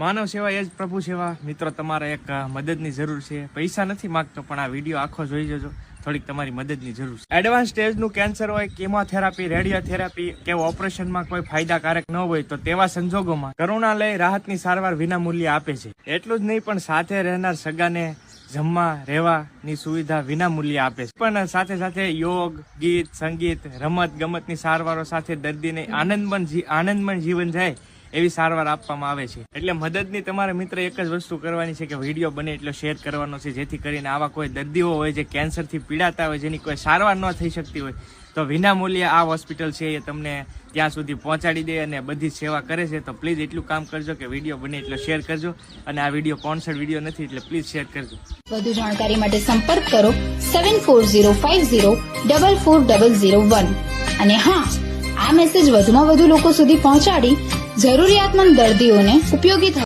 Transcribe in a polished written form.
માનવ સેવા એ જ પ્રભુ સેવા. મિત્રો, તમારે એક મદદની જરૂર છે. પૈસા નથી માંગતો, પણ આ વિડીયો આખો જોઈ જજો. થોડીક તમારી મદદની જરૂર છે. એડવાન્સ સ્ટેજનું કેન્સર હોય, કેમોથેરાપી, રેડિયોથેરાપી કે ઓપરેશનમાં કોઈ ફાયદાકારક ન હોય તો તેવા સંજોગોમાં કરુણાલય રાહતની સારવાર વિનામૂલ્યે આપે છે. એટલું જ નહીં, પણ સાથે રહેનાર સગાને જમવા રહેવાની સુવિધા વિનામૂલ્યે આપે છે. પણ સાથે સાથે યોગ, ગીત, સંગીત, રમત ગમતની સારવારો સાથે દર્દીને આનંદમય જીવન જાય એવી સારવાર આપવામાં આવે છે. એટલે મદદની તમારે મિત્ર એક જ વસ્તુ કરવાની છે કે વિડીયો બને એટલો શેર કરવાનો છે, જેથી કરીને આવા કોઈ દર્દીઓ હોય જે કેન્સરથી પીડાતા હોય, જેની કોઈ સારવાર ન થઈ શકતી હોય, તો વિનામૂલ્યે આ હોસ્પિટલ છે એ તમને ત્યાં સુધી પહોંચાડી દે અને બધી સેવા કરે છે. તો પ્લીઝ એટલું કામ કરજો કે વિડીયો બને એટલો શેર કરજો. અને આ વિડીયો સ્પોન્સર્ડ વિડીયો નથી, એટલે પ્લીઝ શેર કરજો. વધુ જાણકારી માટે સંપર્ક કરો 7405044001. અને હા, આ મેસેજ વધુમાં વધુ લોકો સુધી પહોંચાડી જરૂરિયાતમંદ દર્દીઓને ઉપયોગી થાય.